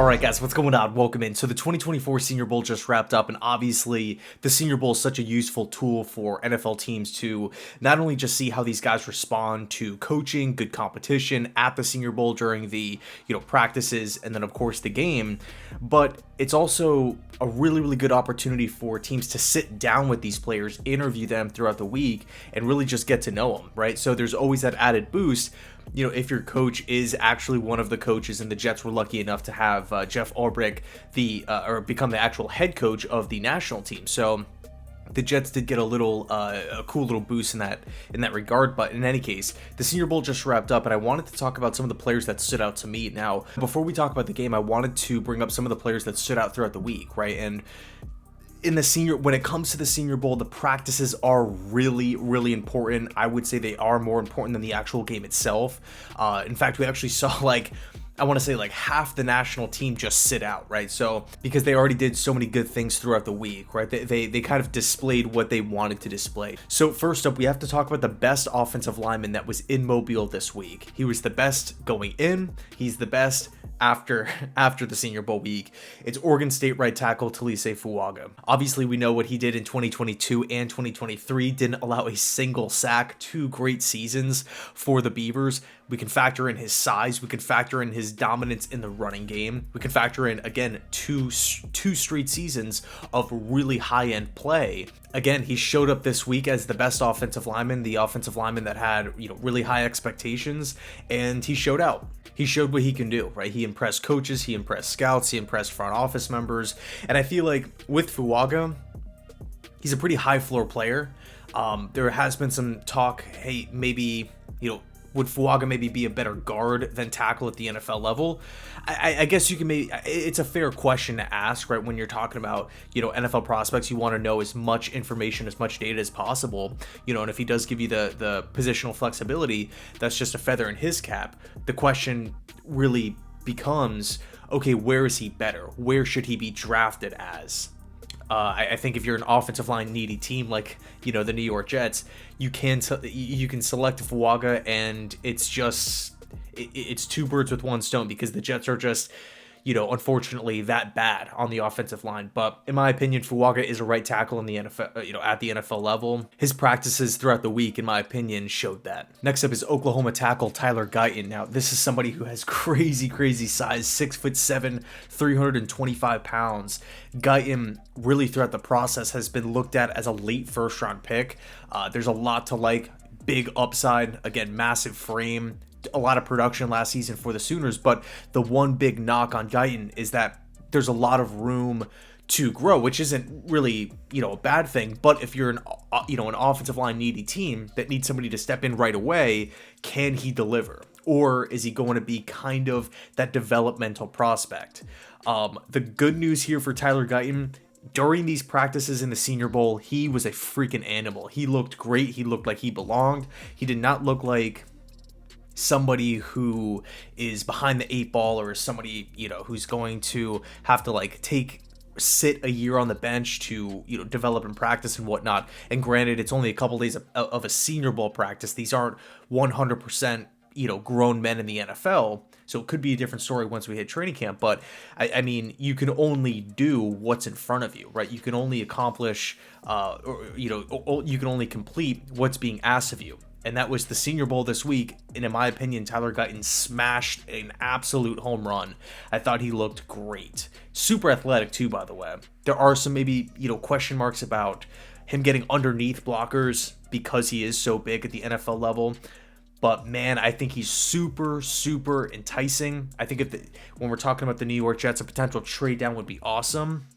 Alright guys, what's going on? Welcome in. So the 2024 Senior Bowl just wrapped up, and obviously the Senior Bowl is such a useful tool for NFL teams to not only just see how these guys respond to coaching, good competition at the Senior Bowl during the, practices and then of course the game, but it's also a really good opportunity for teams to sit down with these players, interview them throughout the week, and really just get to know them, right? So there's always that added boost. If your coach is actually one of the coaches, and the Jets were lucky enough to have Jeff Ulbrich become the actual head coach of the national team. So the Jets did get a cool little boost in that regard. But in any case, the Senior Bowl just wrapped up, and I wanted to talk about some of the players that stood out to me. Now, before we talk about the game, I wanted to bring up some of the players that stood out throughout the week, right? And when it comes to the Senior Bowl, the practices are really important. I would say they are more important than the actual game itself. In fact, we actually saw half the national team just sit out, right? So because they already did so many good things throughout the week, right? They kind of displayed what they wanted to display. So first up, we have to talk about the best offensive lineman that was in Mobile this week. He was the best going in. He's the best after the Senior Bowl week. It's Oregon State right tackle Talisé Fuaga. Obviously, we know what he did in 2022 and 2023. Didn't allow a single sack. 2 great seasons for the Beavers. We can factor in his size. We can factor in his dominance in the running game. We can factor in, again, two straight seasons of really high-end play. Again, he showed up this week as the best offensive lineman, the offensive lineman that had, really high expectations, and he showed out. He showed what he can do, right? He impressed coaches, he impressed scouts, he impressed front office members, and I feel like with Fuaga, he's a pretty high floor player. There has been some talk, hey, maybe, would Fuaga maybe be a better guard than tackle at the NFL level? I guess you can it's a fair question to ask, right? When you're talking about, NFL prospects, you want to know as much information, as much data as possible, and if he does give you the positional flexibility, that's just a feather in his cap. The question really becomes, okay, where is he better? Where should he be drafted as? I think if you're an offensive line needy team like the New York Jets, you can select Fuaga, and it's two birds with one stone, because the Jets are just unfortunately that bad on the offensive line. But in my opinion, Fuaga is a right tackle in the NFL, at the NFL level. His practices throughout the week, in my opinion, showed that. Next up is Oklahoma tackle Tyler Guyton. Now, this is somebody who has crazy size, 6'7", 325 pounds. Guyton really throughout the process has been looked at as a late first round pick. There's a lot to like. Big upside, again, massive frame, a lot of production last season for the Sooners, but the one big knock on Guyton is that there's a lot of room to grow, which isn't really, a bad thing. But if you're an offensive line needy team that needs somebody to step in right away, can he deliver? Or is he going to be kind of that developmental prospect? The good news here for Tyler Guyton, during these practices in the Senior Bowl, he was a freaking animal. He looked great. He looked like he belonged. He did not look like somebody who is behind the 8 ball, or somebody, who's going to have to sit a year on the bench to, develop and practice and whatnot. And granted, it's only a couple days of a Senior Bowl practice. These aren't 100%, grown men in the NFL. So it could be a different story once we hit training camp. But I mean, you can only do what's in front of you, right? You can only accomplish, you can only complete what's being asked of you. And that was the Senior Bowl this week. And in my opinion, Tyler Guyton smashed an absolute home run. I thought he looked great. Super athletic too, by the way. There are some maybe, question marks about him getting underneath blockers because he is so big at the NFL level. But man, I think he's super enticing. I think when we're talking about the New York Jets, a potential trade down would be awesome.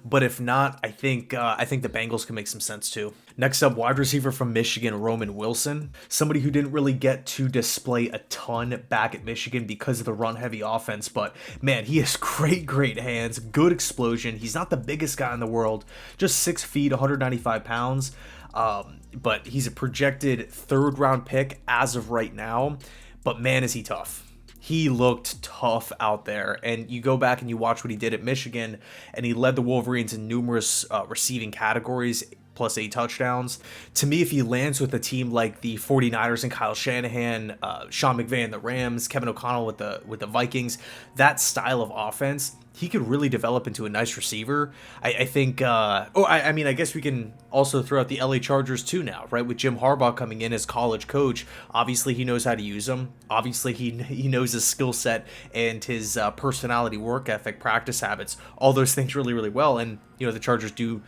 But if not, I think the Bengals can make some sense too. Next up, wide receiver from Michigan, Roman Wilson. Somebody who didn't really get to display a ton back at Michigan because of the run-heavy offense. But man, he has great hands, good explosion. He's not the biggest guy in the world, just 6 feet, 195 pounds. But he's a projected 3rd-round pick as of right now. But man, is he tough. He looked tough out there, and you go back and you watch what he did at Michigan, and he led the Wolverines in numerous receiving categories. plus 8 touchdowns. To me, if he lands with a team like the 49ers and Kyle Shanahan, Sean McVay and the Rams, Kevin O'Connell with the Vikings, that style of offense, he could really develop into a nice receiver. I think, I mean, I guess we can also throw out the LA Chargers too now, right? With Jim Harbaugh coming in as college coach, obviously he knows how to use them. Obviously he knows his skill set and his personality, work ethic, practice habits, all those things really, really well. And, the Chargers do,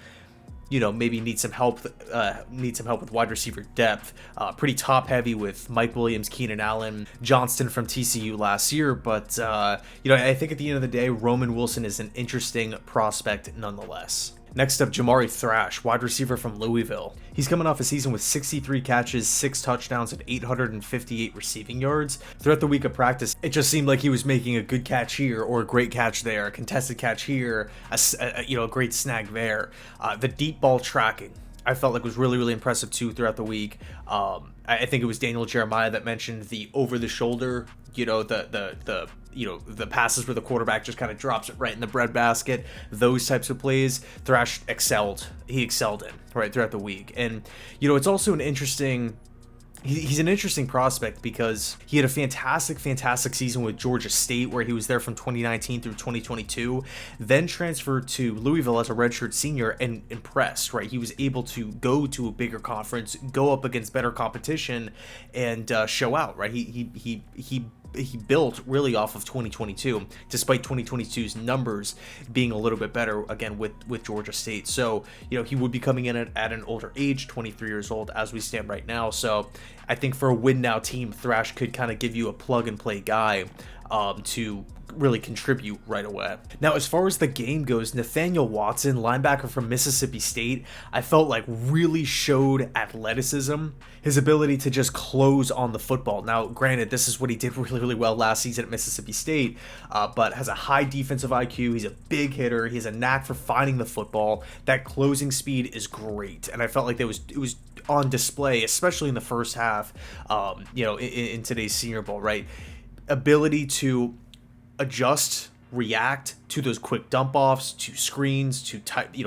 maybe need some help with wide receiver depth. Pretty top heavy with Mike Williams, Keenan Allen, Johnston from TCU last year. But, I think at the end of the day, Roman Wilson is an interesting prospect nonetheless. Next up, Jamari Thrash, wide receiver from Louisville. He's coming off a season with 63 catches, 6 touchdowns, and 858 receiving yards. Throughout the week of practice, it just seemed like he was making a good catch here or a great catch there, a contested catch here, a great snag there. The deep ball tracking, I felt like was really, really impressive too throughout the week. I think it was Daniel Jeremiah that mentioned the over the shoulder, the passes where the quarterback just kind of drops it right in the breadbasket. Those types of plays, Thrash excelled. He excelled in right throughout the week. And, it's also an interesting... He's an interesting prospect because he had a fantastic season with Georgia State, where he was there from 2019 through 2022, then transferred to Louisville as a redshirt senior and impressed, right? He was able to go to a bigger conference, go up against better competition, and show out, right? He built really off of 2022, despite 2022's numbers being a little bit better, again, with Georgia State. So, he would be coming in at an older age, 23 years old as we stand right now. So I think for a win now team, Thrash could kind of give you a plug and play guy to really contribute right away. Now, as far as the game goes, Nathaniel Watson, linebacker from Mississippi State, I felt like really showed athleticism, his ability to just close on the football. Now, granted, this is what he did really, really well last season at Mississippi State, but has a high defensive IQ. He's a big hitter. He has a knack for finding the football. That closing speed is great, and I felt like it was on display, especially in the first half, in today's Senior Bowl, right? Ability to adjust, react to those quick dump offs, to screens, to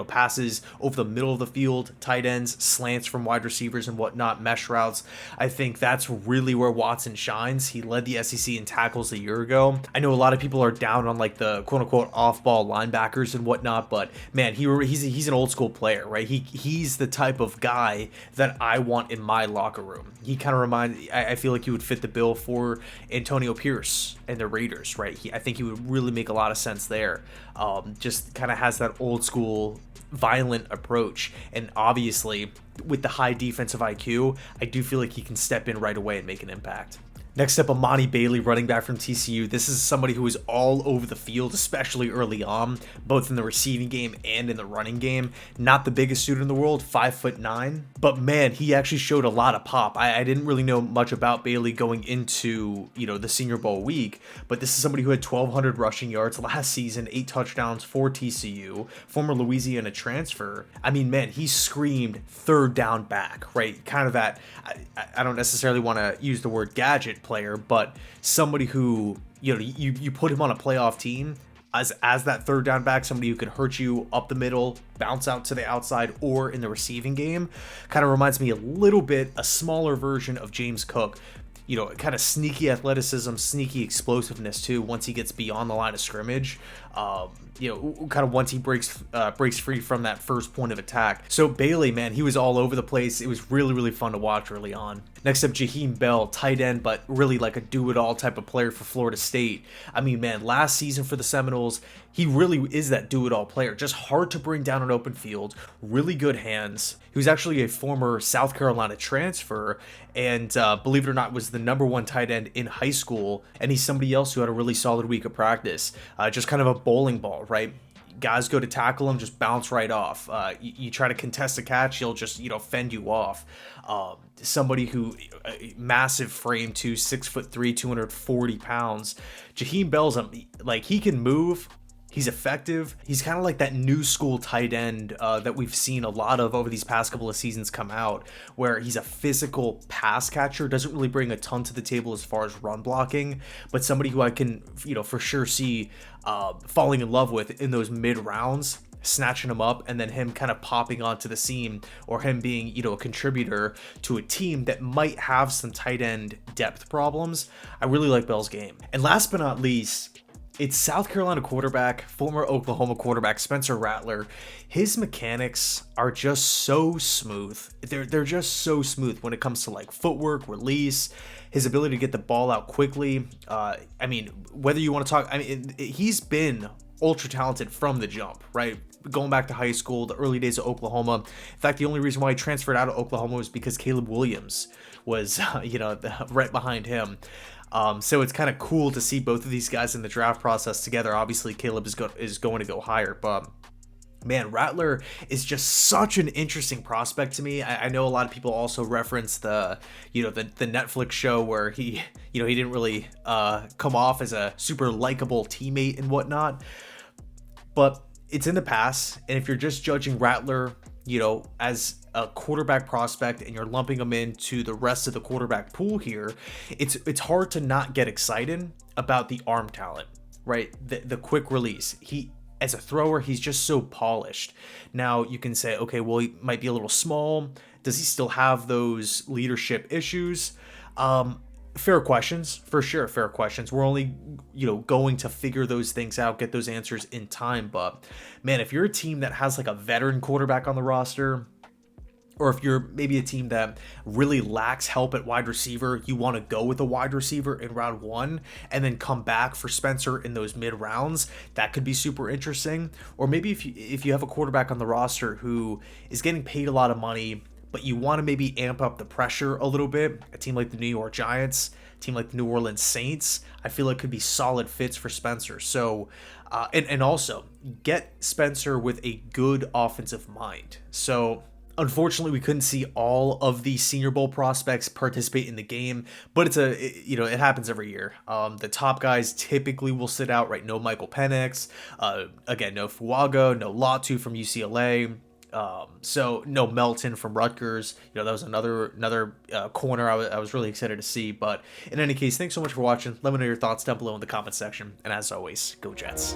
passes over the middle of the field, tight ends, slants from wide receivers and whatnot, mesh routes. I think that's really where Watson shines. He led the SEC in tackles a year ago. I know a lot of people are down on like the quote unquote off ball linebackers and whatnot, but man, he's an old school player, right? He's the type of guy that I want in my locker room. He kind of I feel like he would fit the bill for Antonio Pierce and the Raiders, right? I think he would really make a lot of sense there. Just kind of has that old school violent approach, and obviously with the high defensive IQ, I do feel like he can step in right away and make an impact. Next up, Amani Bailey, running back from TCU. This is somebody who is all over the field, especially early on, both in the receiving game and in the running game. Not the biggest dude in the world, 5'9", but man, he actually showed a lot of pop. I didn't really know much about Bailey going into, the Senior Bowl week, but this is somebody who had 1,200 rushing yards last season, 8 touchdowns for TCU, former Louisiana transfer. I mean, man, he screamed third down back, right? Kind of that, I don't necessarily want to use the word gadget player, but somebody who, you put him on a playoff team as that third down back, somebody who could hurt you up the middle, bounce out to the outside, or in the receiving game. Kind of reminds me a little bit, a smaller version of James Cook. Kind of sneaky athleticism, sneaky explosiveness too once he gets beyond the line of scrimmage. Kind of once he breaks free from that first point of attack. So Bailey, man, he was all over the place. It was really, really fun to watch early on. Next up, Jaheim Bell, tight end, but really like a do-it-all type of player for Florida State. I mean, man, last season for the Seminoles, he really is that do-it-all player. Just hard to bring down an open field, really good hands. He was actually a former South Carolina transfer, and believe it or not, was the number 1 tight end in high school, and he's somebody else who had a really solid week of practice. Just kind of a bowling ball, right? Guys go to tackle him, just bounce right off. You try to contest a catch, he'll just, fend you off. Somebody who, massive frame too, 6'3", 240 pounds. Jaheim Bell's, he can move. He's effective. He's kind of like that new school tight end that we've seen a lot of over these past couple of seasons come out, where he's a physical pass catcher, doesn't really bring a ton to the table as far as run blocking, but somebody who I can, for sure see falling in love with in those mid rounds. snatching him up, and then him kind of popping onto the scene, or him being, a contributor to a team that might have some tight end depth problems. I really like Bell's game. And last but not least, it's South Carolina quarterback, former Oklahoma quarterback Spencer Rattler. His mechanics are just so smooth. They're just so smooth when it comes to like footwork, release, his ability to get the ball out quickly. Whether you want to talk, he's been ultra talented from the jump, right? Going back to high school, the early days of Oklahoma. In fact, the only reason why he transferred out of Oklahoma was because Caleb Williams was, right behind him. So it's kind of cool to see both of these guys in the draft process together. Obviously, Caleb is going to go higher, but man, Rattler is just such an interesting prospect to me. I know a lot of people also reference the Netflix show where he didn't really come off as a super likable teammate and whatnot, but it's in the past. And if you're just judging Rattler, as a quarterback prospect and you're lumping him into the rest of the quarterback pool here, it's hard to not get excited about the arm talent, right? The quick release. As a thrower, he's just so polished. Now you can say, okay, well, he might be a little small. Does he still have those leadership issues? Fair questions, for sure. Fair questions. We're only, going to figure those things out, get those answers in time. But man, if you're a team that has like a veteran quarterback on the roster, or if you're maybe a team that really lacks help at wide receiver, you want to go with a wide receiver in round 1 and then come back for Spencer in those mid rounds, that could be super interesting. Or maybe if you have a quarterback on the roster who is getting paid a lot of money, but you want to maybe amp up the pressure a little bit, a team like the New York Giants, a team like the New Orleans Saints, I feel like could be solid fits for Spencer. So, and also get Spencer with a good offensive mind. So, unfortunately, we couldn't see all of the Senior Bowl prospects participate in the game, but it happens every year. The top guys typically will sit out, right? No Michael Penix, again, no Fuaga, no Latu from UCLA. So no Melton from Rutgers. That was another corner I was really excited to see. But in any case, thanks so much for watching. Let me know your thoughts down below in the comment section. And as always, go Jets.